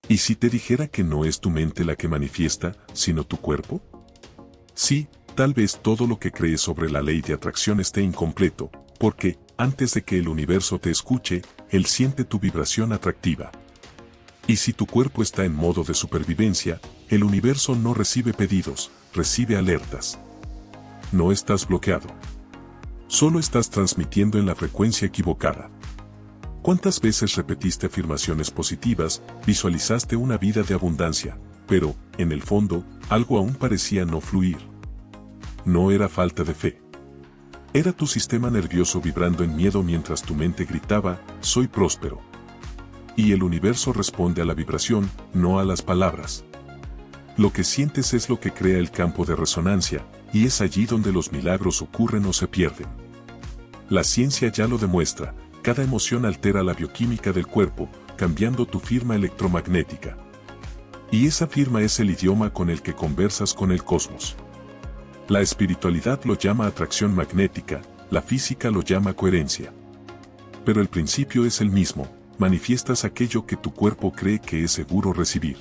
¿Y si te dijera que no es tu mente la que manifiesta, sino tu cuerpo? Sí, tal vez todo lo que crees sobre la ley de atracción esté incompleto, porque, antes de que el universo te escuche, él siente tu vibración atractiva. Y si tu cuerpo está en modo de supervivencia, el universo no recibe pedidos, recibe alertas. No estás bloqueado. Solo estás transmitiendo en la frecuencia equivocada. ¿Cuántas veces repetiste afirmaciones positivas, visualizaste una vida de abundancia, pero, en el fondo, algo aún parecía no fluir? No era falta de fe. Era tu sistema nervioso vibrando en miedo mientras tu mente gritaba, soy próspero. Y el universo responde a la vibración, no a las palabras. Lo que sientes es lo que crea el campo de resonancia, y es allí donde los milagros ocurren o se pierden. La ciencia ya lo demuestra, cada emoción altera la bioquímica del cuerpo, cambiando tu firma electromagnética. Y esa firma es el idioma con el que conversas con el cosmos. La espiritualidad lo llama atracción magnética, la física lo llama coherencia. Pero el principio es el mismo, manifiestas aquello que tu cuerpo cree que es seguro recibir.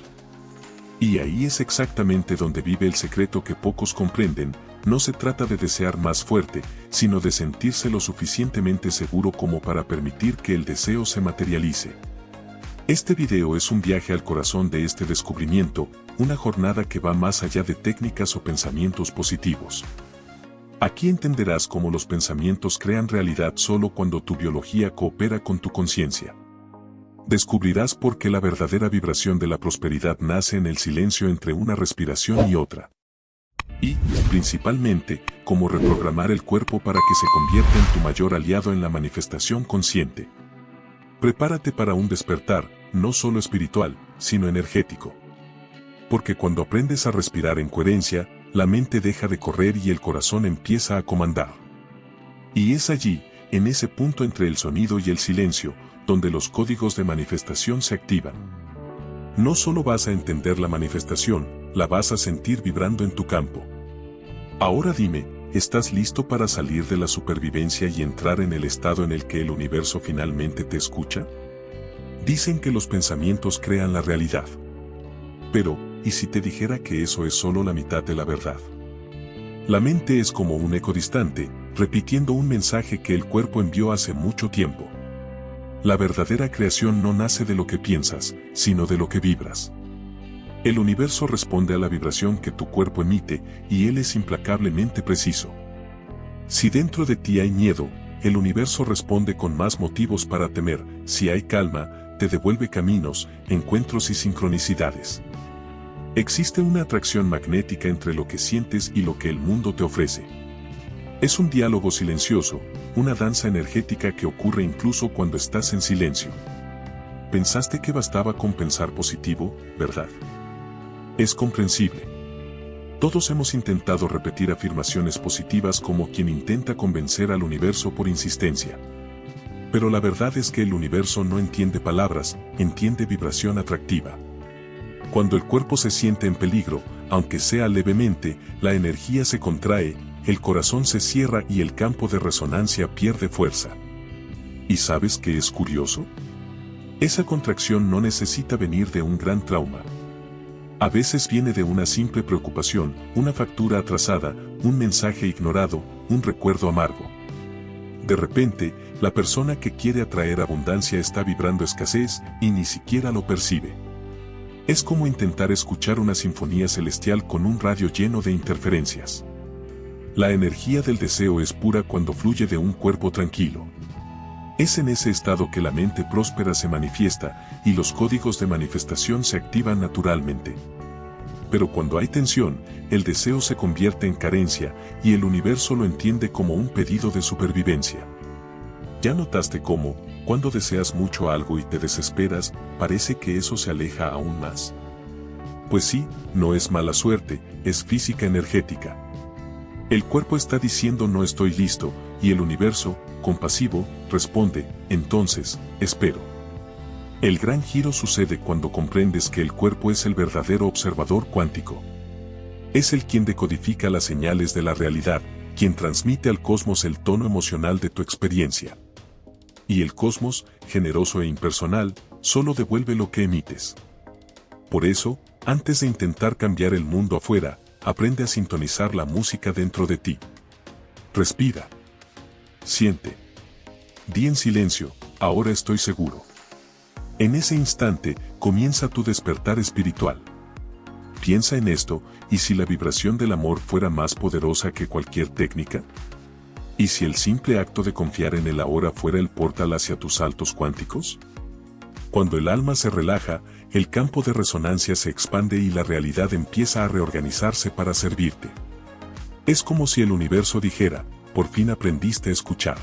Y ahí es exactamente donde vive el secreto que pocos comprenden, no se trata de desear más fuerte, sino de sentirse lo suficientemente seguro como para permitir que el deseo se materialice. Este video es un viaje al corazón de este descubrimiento, una jornada que va más allá de técnicas o pensamientos positivos. Aquí entenderás cómo los pensamientos crean realidad solo cuando tu biología coopera con tu conciencia. Descubrirás por qué la verdadera vibración de la prosperidad nace en el silencio entre una respiración y otra. Y, principalmente, cómo reprogramar el cuerpo para que se convierta en tu mayor aliado en la manifestación consciente. Prepárate para un despertar, no solo espiritual, sino energético. Porque cuando aprendes a respirar en coherencia, la mente deja de correr y el corazón empieza a comandar. Y es allí, en ese punto entre el sonido y el silencio, donde los códigos de manifestación se activan. No solo vas a entender la manifestación, la vas a sentir vibrando en tu campo. Ahora dime, ¿estás listo para salir de la supervivencia y entrar en el estado en el que el universo finalmente te escucha? Dicen que los pensamientos crean la realidad. Pero, ¿y si te dijera que eso es solo la mitad de la verdad? La mente es como un eco distante, repitiendo un mensaje que el cuerpo envió hace mucho tiempo. La verdadera creación no nace de lo que piensas, sino de lo que vibras. El universo responde a la vibración que tu cuerpo emite, y él es implacablemente preciso. Si dentro de ti hay miedo, el universo responde con más motivos para temer. Si hay calma, te devuelve caminos, encuentros y sincronicidades. Existe una atracción magnética entre lo que sientes y lo que el mundo te ofrece. Es un diálogo silencioso, una danza energética que ocurre incluso cuando estás en silencio. Pensaste que bastaba con pensar positivo, ¿verdad? Es comprensible. Todos hemos intentado repetir afirmaciones positivas como quien intenta convencer al universo por insistencia. Pero la verdad es que el universo no entiende palabras, entiende vibración atractiva. Cuando el cuerpo se siente en peligro, aunque sea levemente, la energía se contrae, el corazón se cierra y el campo de resonancia pierde fuerza. ¿Y sabes qué es curioso? Esa contracción no necesita venir de un gran trauma. A veces viene de una simple preocupación, una factura atrasada, un mensaje ignorado, un recuerdo amargo. De repente, la persona que quiere atraer abundancia está vibrando escasez y ni siquiera lo percibe. Es como intentar escuchar una sinfonía celestial con un radio lleno de interferencias. La energía del deseo es pura cuando fluye de un cuerpo tranquilo. Es en ese estado que la mente próspera se manifiesta y los códigos de manifestación se activan naturalmente. Pero cuando hay tensión, el deseo se convierte en carencia y el universo lo entiende como un pedido de supervivencia. ¿Ya notaste cómo, cuando deseas mucho algo y te desesperas, parece que eso se aleja aún más? Pues sí, no es mala suerte, es física energética. El cuerpo está diciendo no estoy listo, y el universo, compasivo, responde, entonces, espero. El gran giro sucede cuando comprendes que el cuerpo es el verdadero observador cuántico. Es el quien decodifica las señales de la realidad, quien transmite al cosmos el tono emocional de tu experiencia. Y el cosmos, generoso e impersonal, solo devuelve lo que emites. Por eso, antes de intentar cambiar el mundo afuera, aprende a sintonizar la música dentro de ti. Respira. Siente. Di en silencio, ahora estoy seguro. En ese instante, comienza tu despertar espiritual. Piensa en esto, ¿y si la vibración del amor fuera más poderosa que cualquier técnica? ¿Y si el simple acto de confiar en el ahora fuera el portal hacia tus saltos cuánticos? Cuando el alma se relaja, el campo de resonancia se expande y la realidad empieza a reorganizarse para servirte. Es como si el universo dijera, por fin aprendiste a escuchar.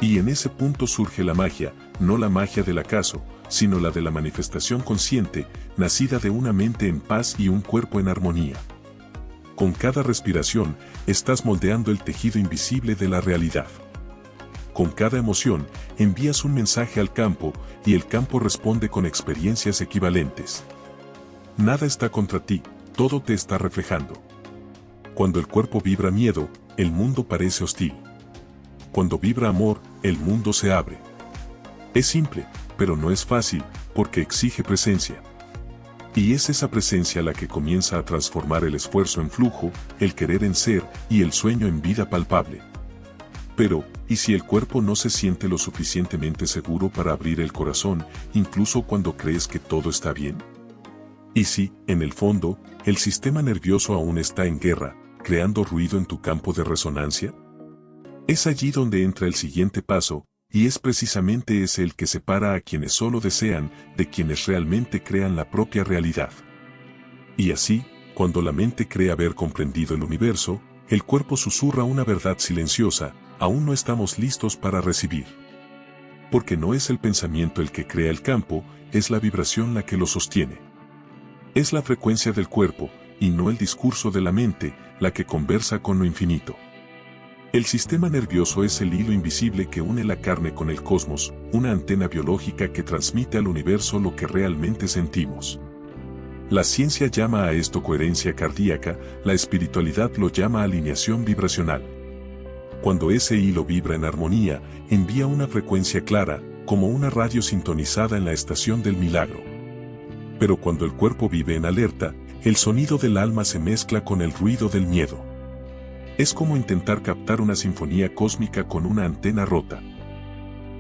Y en ese punto surge la magia, no la magia del acaso, sino la de la manifestación consciente, nacida de una mente en paz y un cuerpo en armonía. Con cada respiración, estás moldeando el tejido invisible de la realidad. Con cada emoción, envías un mensaje al campo, y el campo responde con experiencias equivalentes. Nada está contra ti, todo te está reflejando. Cuando el cuerpo vibra miedo, el mundo parece hostil. Cuando vibra amor, el mundo se abre. Es simple, pero no es fácil, porque exige presencia. Y es esa presencia la que comienza a transformar el esfuerzo en flujo, el querer en ser, y el sueño en vida palpable. Pero, ¿y si el cuerpo no se siente lo suficientemente seguro para abrir el corazón, incluso cuando crees que todo está bien? ¿Y si, en el fondo, el sistema nervioso aún está en guerra, creando ruido en tu campo de resonancia? Es allí donde entra el siguiente paso, y es precisamente ese el que separa a quienes solo desean de quienes realmente crean la propia realidad. Y así, cuando la mente cree haber comprendido el universo, el cuerpo susurra una verdad silenciosa, aún no estamos listos para recibir. Porque no es el pensamiento el que crea el campo, es la vibración la que lo sostiene. Es la frecuencia del cuerpo, y no el discurso de la mente, la que conversa con lo infinito. El sistema nervioso es el hilo invisible que une la carne con el cosmos, una antena biológica que transmite al universo lo que realmente sentimos. La ciencia llama a esto coherencia cardíaca, la espiritualidad lo llama alineación vibracional. Cuando ese hilo vibra en armonía, envía una frecuencia clara, como una radio sintonizada en la estación del milagro. Pero cuando el cuerpo vive en alerta, el sonido del alma se mezcla con el ruido del miedo. Es como intentar captar una sinfonía cósmica con una antena rota.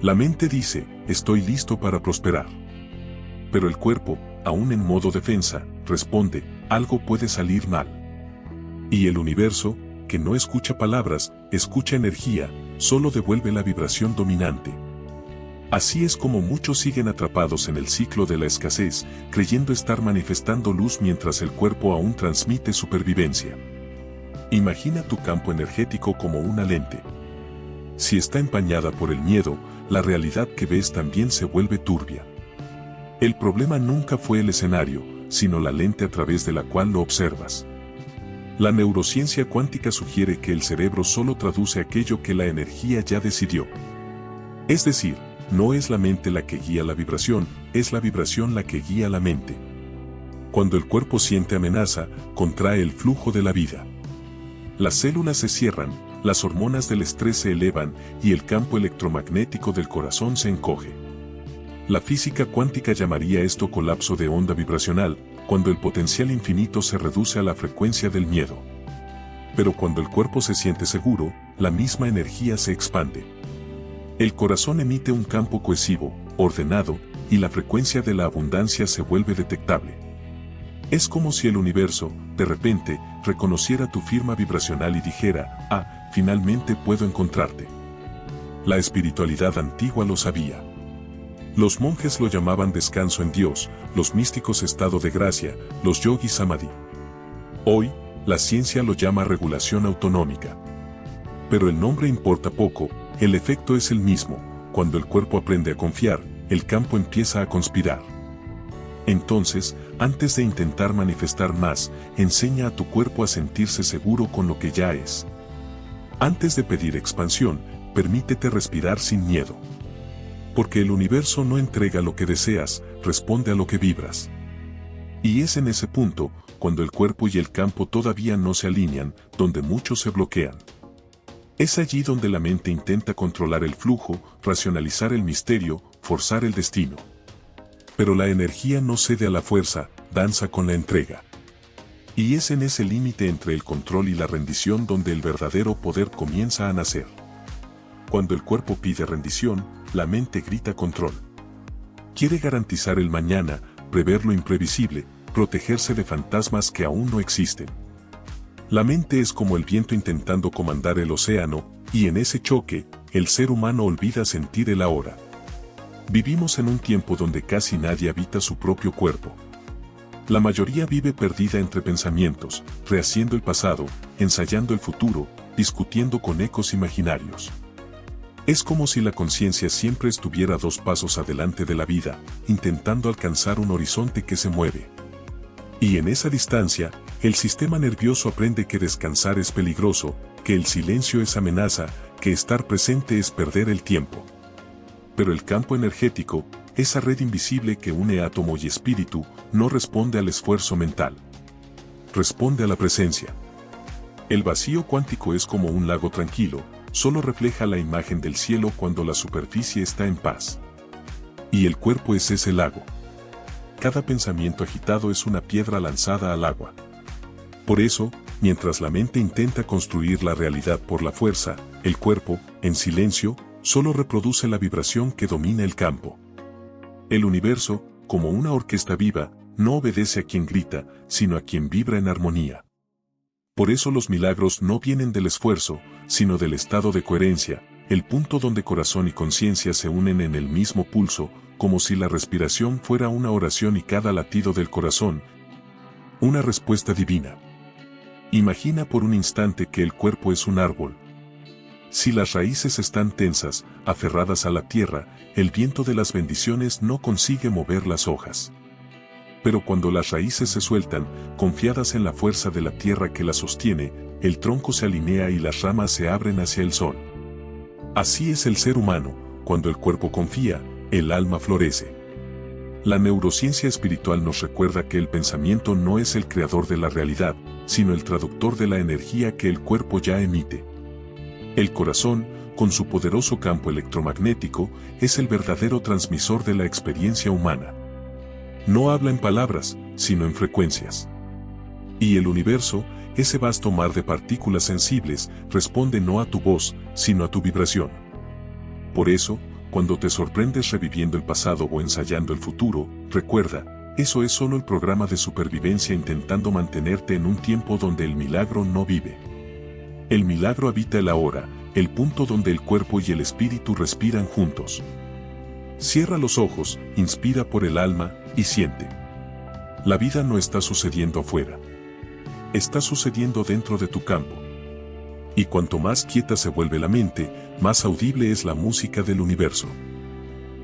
La mente dice, estoy listo para prosperar. Pero el cuerpo, aún en modo defensa, responde, algo puede salir mal. Y el universo, que no escucha palabras, escucha energía, solo devuelve la vibración dominante. Así es como muchos siguen atrapados en el ciclo de la escasez, creyendo estar manifestando luz mientras el cuerpo aún transmite supervivencia. Imagina tu campo energético como una lente. Si está empañada por el miedo, la realidad que ves también se vuelve turbia. El problema nunca fue el escenario, sino la lente a través de la cual lo observas. La neurociencia cuántica sugiere que el cerebro solo traduce aquello que la energía ya decidió. Es decir, no es la mente la que guía la vibración, es la vibración la que guía la mente. Cuando el cuerpo siente amenaza, contrae el flujo de la vida. Las células se cierran, las hormonas del estrés se elevan y el campo electromagnético del corazón se encoge. La física cuántica llamaría esto colapso de onda vibracional, cuando el potencial infinito se reduce a la frecuencia del miedo. Pero cuando el cuerpo se siente seguro, la misma energía se expande. El corazón emite un campo cohesivo, ordenado, y la frecuencia de la abundancia se vuelve detectable. Es como si el universo, de repente, reconociera tu firma vibracional y dijera, ah, finalmente puedo encontrarte. La espiritualidad antigua lo sabía. Los monjes lo llamaban descanso en Dios, los místicos estado de gracia, los yogis samadhi. Hoy, la ciencia lo llama regulación autonómica. Pero el nombre importa poco, el efecto es el mismo, cuando el cuerpo aprende a confiar, el campo empieza a conspirar. Entonces, antes de intentar manifestar más, enseña a tu cuerpo a sentirse seguro con lo que ya es. Antes de pedir expansión, permítete respirar sin miedo. Porque el universo no entrega lo que deseas, responde a lo que vibras. Y es en ese punto, cuando el cuerpo y el campo todavía no se alinean, donde muchos se bloquean. Es allí donde la mente intenta controlar el flujo, racionalizar el misterio, forzar el destino. Pero la energía no cede a la fuerza, danza con la entrega. Y es en ese límite entre el control y la rendición donde el verdadero poder comienza a nacer. Cuando el cuerpo pide rendición, la mente grita control. Quiere garantizar el mañana, prever lo imprevisible, protegerse de fantasmas que aún no existen. La mente es como el viento intentando comandar el océano, y en ese choque, el ser humano olvida sentir el ahora. Vivimos en un tiempo donde casi nadie habita su propio cuerpo. La mayoría vive perdida entre pensamientos, rehaciendo el pasado, ensayando el futuro, discutiendo con ecos imaginarios. Es como si la conciencia siempre estuviera 2 pasos adelante de la vida, intentando alcanzar un horizonte que se mueve. Y en esa distancia, el sistema nervioso aprende que descansar es peligroso, que el silencio es amenaza, que estar presente es perder el tiempo. Pero el campo energético, esa red invisible que une átomo y espíritu, no responde al esfuerzo mental. Responde a la presencia. El vacío cuántico es como un lago tranquilo, solo refleja la imagen del cielo cuando la superficie está en paz. Y el cuerpo es ese lago. Cada pensamiento agitado es una piedra lanzada al agua. Por eso, mientras la mente intenta construir la realidad por la fuerza, el cuerpo, en silencio, solo reproduce la vibración que domina el campo. El universo, como una orquesta viva, no obedece a quien grita, sino a quien vibra en armonía. Por eso los milagros no vienen del esfuerzo, sino del estado de coherencia, el punto donde corazón y conciencia se unen en el mismo pulso, como si la respiración fuera una oración y cada latido del corazón, una respuesta divina. Imagina por un instante que el cuerpo es un árbol. Si las raíces están tensas, aferradas a la tierra, el viento de las bendiciones no consigue mover las hojas. Pero cuando las raíces se sueltan, confiadas en la fuerza de la tierra que las sostiene, el tronco se alinea y las ramas se abren hacia el sol. Así es el ser humano, cuando el cuerpo confía, el alma florece. La neurociencia espiritual nos recuerda que el pensamiento no es el creador de la realidad, sino el traductor de la energía que el cuerpo ya emite. El corazón, con su poderoso campo electromagnético, es el verdadero transmisor de la experiencia humana. No habla en palabras, sino en frecuencias. Y el universo, ese vasto mar de partículas sensibles, responde no a tu voz, sino a tu vibración. Por eso, cuando te sorprendes reviviendo el pasado o ensayando el futuro, recuerda, eso es solo el programa de supervivencia intentando mantenerte en un tiempo donde el milagro no vive. El milagro habita el ahora, el punto donde el cuerpo y el espíritu respiran juntos. Cierra los ojos, inspira por el alma, y siente. La vida no está sucediendo afuera. Está sucediendo dentro de tu campo. Y cuanto más quieta se vuelve la mente, más audible es la música del universo.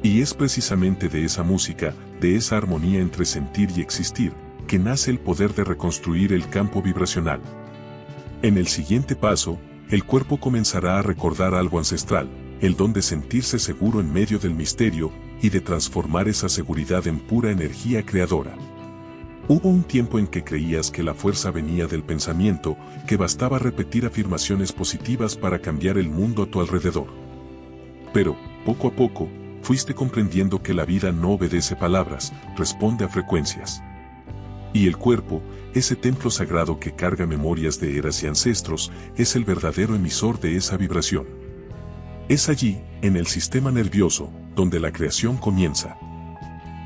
Y es precisamente de esa música, de esa armonía entre sentir y existir, que nace el poder de reconstruir el campo vibracional. En el siguiente paso, el cuerpo comenzará a recordar algo ancestral, el don de sentirse seguro en medio del misterio, y de transformar esa seguridad en pura energía creadora. Hubo un tiempo en que creías que la fuerza venía del pensamiento, que bastaba repetir afirmaciones positivas para cambiar el mundo a tu alrededor. Pero, poco a poco, fuiste comprendiendo que la vida no obedece palabras, responde a frecuencias. Y el cuerpo, ese templo sagrado que carga memorias de eras y ancestros, es el verdadero emisor de esa vibración. Es allí, en el sistema nervioso, donde la creación comienza.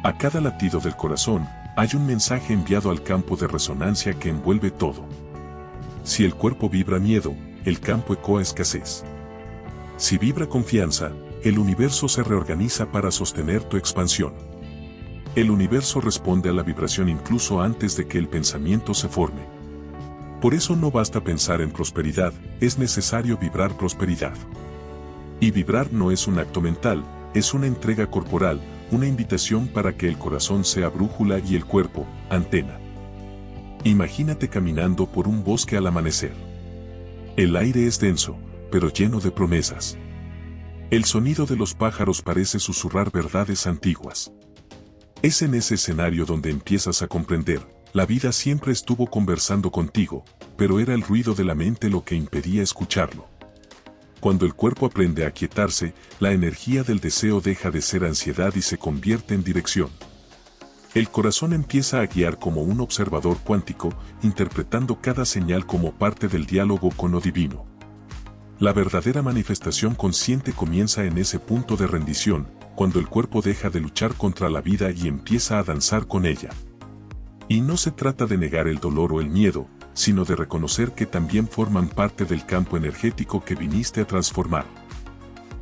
A cada latido del corazón, hay un mensaje enviado al campo de resonancia que envuelve todo. Si el cuerpo vibra miedo, el campo ecoa escasez. Si vibra confianza, el universo se reorganiza para sostener tu expansión. El universo responde a la vibración incluso antes de que el pensamiento se forme. Por eso no basta pensar en prosperidad, es necesario vibrar prosperidad. Y vibrar no es un acto mental, es una entrega corporal, una invitación para que el corazón sea brújula y el cuerpo, antena. Imagínate caminando por un bosque al amanecer. El aire es denso, pero lleno de promesas. El sonido de los pájaros parece susurrar verdades antiguas. Es en ese escenario donde empiezas a comprender, la vida siempre estuvo conversando contigo, pero era el ruido de la mente lo que impedía escucharlo. Cuando el cuerpo aprende a aquietarse, la energía del deseo deja de ser ansiedad y se convierte en dirección. El corazón empieza a guiar como un observador cuántico, interpretando cada señal como parte del diálogo con lo divino. La verdadera manifestación consciente comienza en ese punto de rendición, cuando el cuerpo deja de luchar contra la vida y empieza a danzar con ella. Y no se trata de negar el dolor o el miedo, sino de reconocer que también forman parte del campo energético que viniste a transformar.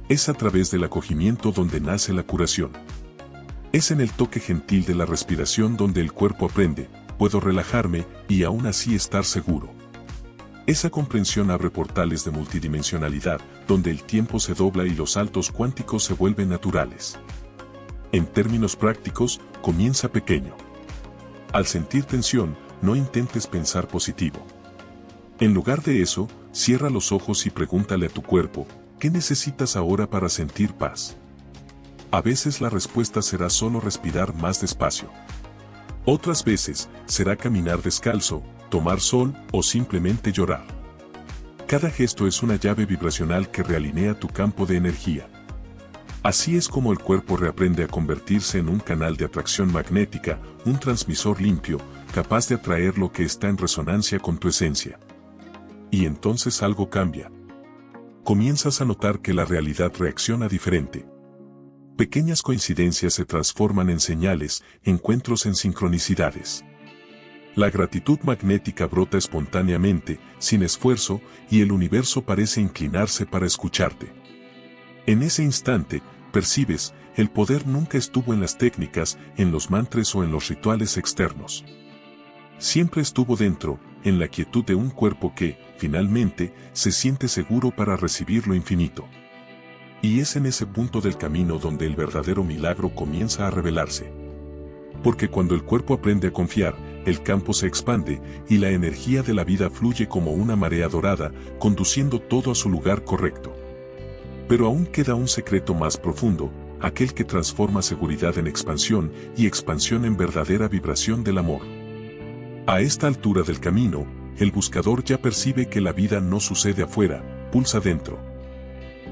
Es a través del acogimiento donde nace la curación. Es en el toque gentil de la respiración donde el cuerpo aprende, puedo relajarme y aún así estar seguro. Esa comprensión abre portales de multidimensionalidad, donde el tiempo se dobla y los saltos cuánticos se vuelven naturales. En términos prácticos, comienza pequeño. Al sentir tensión, no intentes pensar positivo. En lugar de eso, cierra los ojos y pregúntale a tu cuerpo, ¿qué necesitas ahora para sentir paz? A veces la respuesta será solo respirar más despacio. Otras veces, será caminar descalzo, tomar sol o simplemente llorar. Cada gesto es una llave vibracional que realinea tu campo de energía. Así es como el cuerpo reaprende a convertirse en un canal de atracción magnética, un transmisor limpio, capaz de atraer lo que está en resonancia con tu esencia. Y entonces algo cambia. Comienzas a notar que la realidad reacciona diferente. Pequeñas coincidencias se transforman en señales, encuentros en sincronicidades. La gratitud magnética brota espontáneamente, sin esfuerzo, y el universo parece inclinarse para escucharte. En ese instante, percibes, el poder nunca estuvo en las técnicas, en los mantras o en los rituales externos. Siempre estuvo dentro, en la quietud de un cuerpo que, finalmente, se siente seguro para recibir lo infinito. Y es en ese punto del camino donde el verdadero milagro comienza a revelarse. Porque cuando el cuerpo aprende a confiar, el campo se expande y la energía de la vida fluye como una marea dorada, conduciendo todo a su lugar correcto. Pero aún queda un secreto más profundo, aquel que transforma seguridad en expansión y expansión en verdadera vibración del amor. A esta altura del camino, el buscador ya percibe que la vida no sucede afuera, pulsa dentro.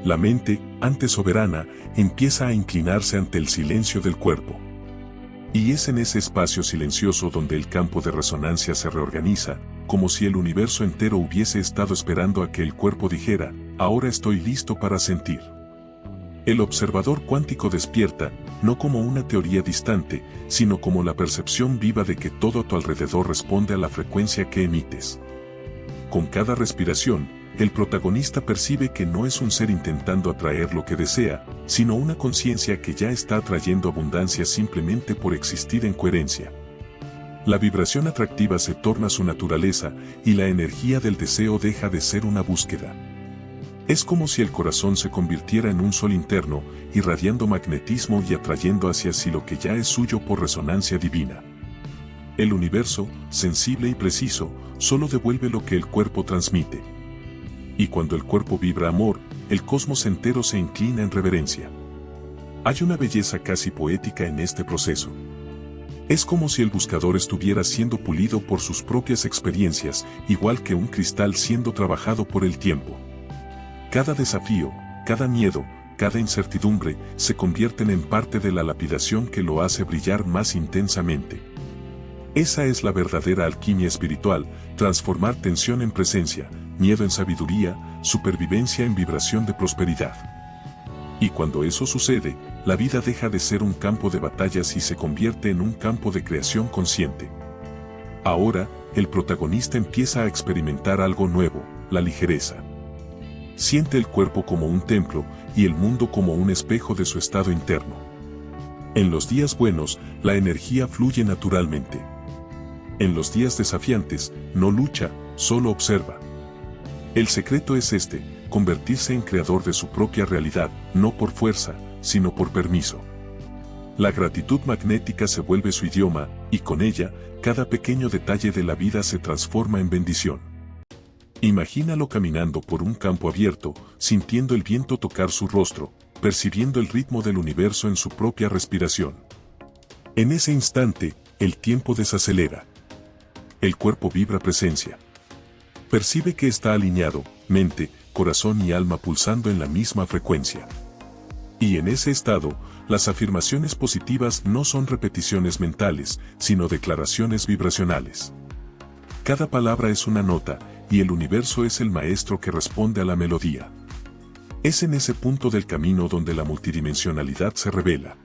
La mente, antes soberana, empieza a inclinarse ante el silencio del cuerpo. Y es en ese espacio silencioso donde el campo de resonancia se reorganiza, como si el universo entero hubiese estado esperando a que el cuerpo dijera, ahora estoy listo para sentir. El observador cuántico despierta, no como una teoría distante, sino como la percepción viva de que todo a tu alrededor responde a la frecuencia que emites. Con cada respiración, el protagonista percibe que no es un ser intentando atraer lo que desea, sino una conciencia que ya está atrayendo abundancia simplemente por existir en coherencia. La vibración atractiva se torna su naturaleza y la energía del deseo deja de ser una búsqueda. Es como si el corazón se convirtiera en un sol interno, irradiando magnetismo y atrayendo hacia sí lo que ya es suyo por resonancia divina. El universo, sensible y preciso, solo devuelve lo que el cuerpo transmite. Y cuando el cuerpo vibra amor, el cosmos entero se inclina en reverencia. Hay una belleza casi poética en este proceso. Es como si el buscador estuviera siendo pulido por sus propias experiencias, igual que un cristal siendo trabajado por el tiempo. Cada desafío, cada miedo, cada incertidumbre, se convierten en parte de la lapidación que lo hace brillar más intensamente. Esa es la verdadera alquimia espiritual, transformar tensión en presencia, miedo en sabiduría, supervivencia en vibración de prosperidad. Y cuando eso sucede, la vida deja de ser un campo de batallas y se convierte en un campo de creación consciente. Ahora, el protagonista empieza a experimentar algo nuevo, la ligereza. Siente el cuerpo como un templo y el mundo como un espejo de su estado interno. En los días buenos, la energía fluye naturalmente. En los días desafiantes, no lucha, solo observa. El secreto es este, convertirse en creador de su propia realidad, no por fuerza, sino por permiso. La gratitud magnética se vuelve su idioma, y con ella, cada pequeño detalle de la vida se transforma en bendición. Imagínalo caminando por un campo abierto, sintiendo el viento tocar su rostro, percibiendo el ritmo del universo en su propia respiración. En ese instante, el tiempo desacelera. El cuerpo vibra presencia. Percibe que está alineado, mente, corazón y alma pulsando en la misma frecuencia. Y en ese estado, las afirmaciones positivas no son repeticiones mentales, sino declaraciones vibracionales. Cada palabra es una nota, y el universo es el maestro que responde a la melodía. Es en ese punto del camino donde la multidimensionalidad se revela.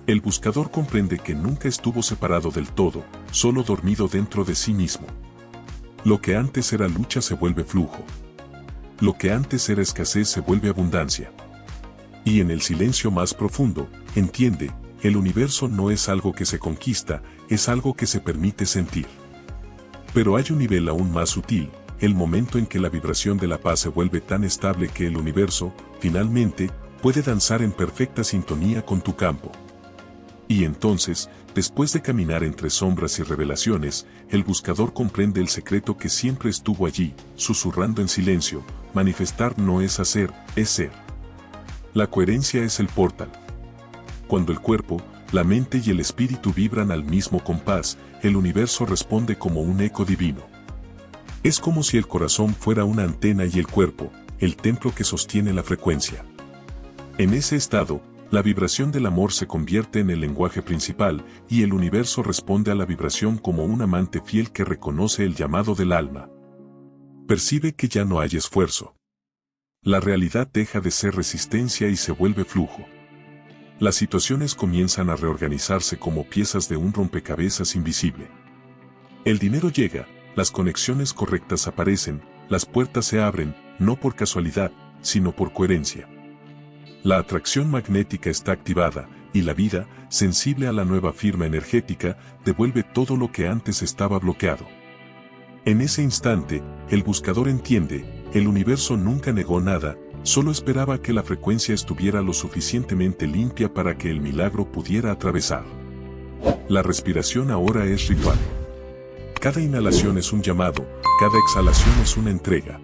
El buscador comprende que nunca estuvo separado del todo, solo dormido dentro de sí mismo. Lo que antes era lucha se vuelve flujo. Lo que antes era escasez se vuelve abundancia. Y en el silencio más profundo, entiende, el universo no es algo que se conquista, es algo que se permite sentir. Pero hay un nivel aún más sutil, el momento en que la vibración de la paz se vuelve tan estable que el universo, finalmente, puede danzar en perfecta sintonía con tu campo. Y entonces, después de caminar entre sombras y revelaciones, el buscador comprende el secreto que siempre estuvo allí, susurrando en silencio: manifestar no es hacer, es ser. La coherencia es el portal. Cuando el cuerpo, la mente y el espíritu vibran al mismo compás, el universo responde como un eco divino. Es como si el corazón fuera una antena y el cuerpo, el templo que sostiene la frecuencia. En ese estado, la vibración del amor se convierte en el lenguaje principal, y el universo responde a la vibración como un amante fiel que reconoce el llamado del alma. Percibe que ya no hay esfuerzo. La realidad deja de ser resistencia y se vuelve flujo. Las situaciones comienzan a reorganizarse como piezas de un rompecabezas invisible. El dinero llega, las conexiones correctas aparecen, las puertas se abren, no por casualidad, sino por coherencia. La atracción magnética está activada, y la vida, sensible a la nueva firma energética, devuelve todo lo que antes estaba bloqueado. En ese instante, el buscador entiende, el universo nunca negó nada, solo esperaba que la frecuencia estuviera lo suficientemente limpia para que el milagro pudiera atravesar. La respiración ahora es ritual. Cada inhalación es un llamado, cada exhalación es una entrega.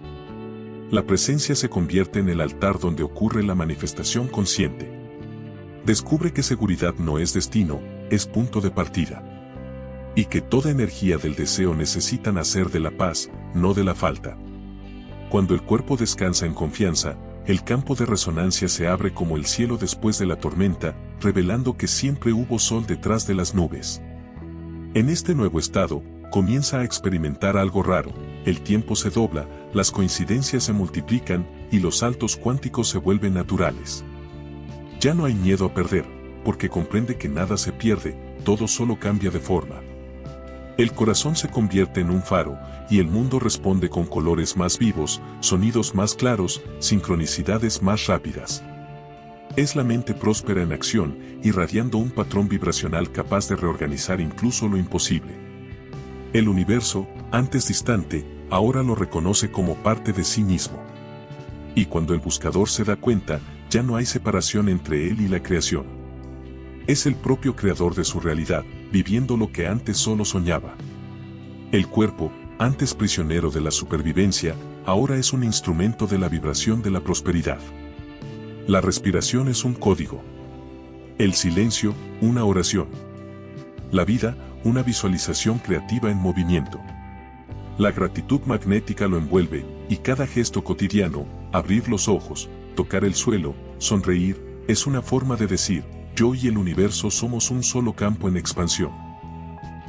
La presencia se convierte en el altar donde ocurre la manifestación consciente. Descubre que seguridad no es destino, es punto de partida. Y que toda energía del deseo necesita nacer de la paz, no de la falta. Cuando el cuerpo descansa en confianza, el campo de resonancia se abre como el cielo después de la tormenta, revelando que siempre hubo sol detrás de las nubes. En este nuevo estado, comienza a experimentar algo raro, el tiempo se dobla, las coincidencias se multiplican, y los saltos cuánticos se vuelven naturales. Ya no hay miedo a perder, porque comprende que nada se pierde, todo solo cambia de forma. El corazón se convierte en un faro, y el mundo responde con colores más vivos, sonidos más claros, sincronicidades más rápidas. Es la mente próspera en acción, irradiando un patrón vibracional capaz de reorganizar incluso lo imposible. El universo, antes distante, ahora lo reconoce como parte de sí mismo. Y cuando el buscador se da cuenta, ya no hay separación entre él y la creación. Es el propio creador de su realidad, viviendo lo que antes solo soñaba. El cuerpo, antes prisionero de la supervivencia, ahora es un instrumento de la vibración de la prosperidad. La respiración es un código. El silencio, una oración. La vida, una visualización creativa en movimiento. La gratitud magnética lo envuelve, y cada gesto cotidiano, abrir los ojos, tocar el suelo, sonreír, es una forma de decir: yo y el universo somos un solo campo en expansión.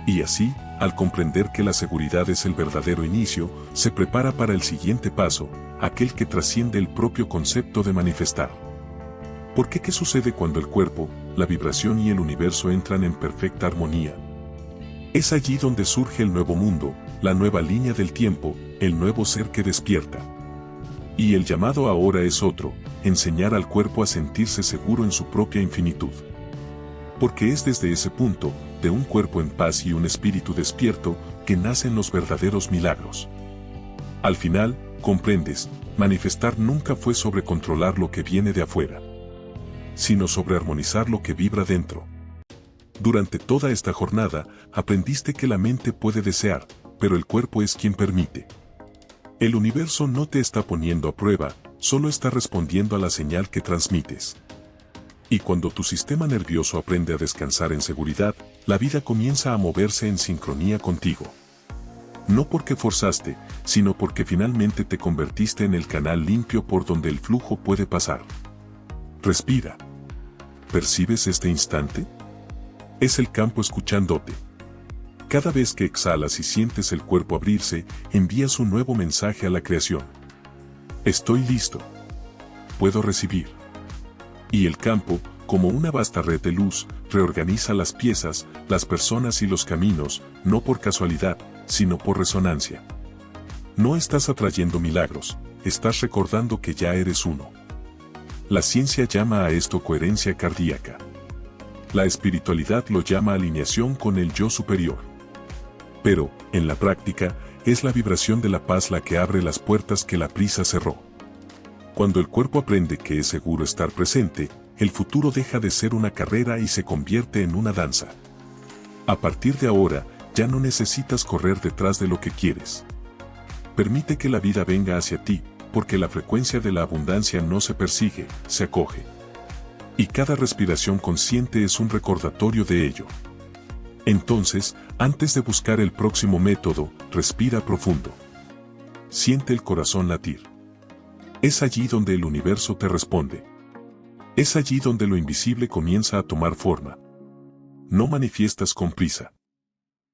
Y así, al comprender que la seguridad es el verdadero inicio, se prepara para el siguiente paso, aquel que trasciende el propio concepto de manifestar. ¿Por qué? ¿Qué sucede cuando el cuerpo, la vibración y el universo entran en perfecta armonía? Es allí donde surge el nuevo mundo, la nueva línea del tiempo, el nuevo ser que despierta. Y el llamado ahora es otro: enseñar al cuerpo a sentirse seguro en su propia infinitud. Porque es desde ese punto, de un cuerpo en paz y un espíritu despierto, que nacen los verdaderos milagros. Al final, comprendes, manifestar nunca fue sobre controlar lo que viene de afuera, sino sobre armonizar lo que vibra dentro. Durante toda esta jornada, aprendiste que la mente puede desear, pero el cuerpo es quien permite. El universo no te está poniendo a prueba, solo está respondiendo a la señal que transmites. Y cuando tu sistema nervioso aprende a descansar en seguridad, la vida comienza a moverse en sincronía contigo. No porque forzaste, sino porque finalmente te convertiste en el canal limpio por donde el flujo puede pasar. Respira. ¿Percibes este instante? Es el campo escuchándote. Cada vez que exhalas y sientes el cuerpo abrirse, envías un nuevo mensaje a la creación. Estoy listo. Puedo recibir. Y el campo, como una vasta red de luz, reorganiza las piezas, las personas y los caminos, no por casualidad, sino por resonancia. No estás atrayendo milagros, estás recordando que ya eres uno. La ciencia llama a esto coherencia cardíaca. La espiritualidad lo llama alineación con el yo superior. Pero, en la práctica, es la vibración de la paz la que abre las puertas que la prisa cerró. Cuando el cuerpo aprende que es seguro estar presente, el futuro deja de ser una carrera y se convierte en una danza. A partir de ahora, ya no necesitas correr detrás de lo que quieres. Permite que la vida venga hacia ti, porque la frecuencia de la abundancia no se persigue, se acoge. Y cada respiración consciente es un recordatorio de ello. Entonces, antes de buscar el próximo método, respira profundo. Siente el corazón latir. Es allí donde el universo te responde. Es allí donde lo invisible comienza a tomar forma. No manifiestas con prisa.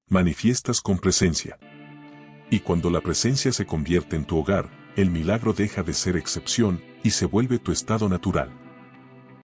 Manifiestas con presencia. Y cuando la presencia se convierte en tu hogar, el milagro deja de ser excepción y se vuelve tu estado natural.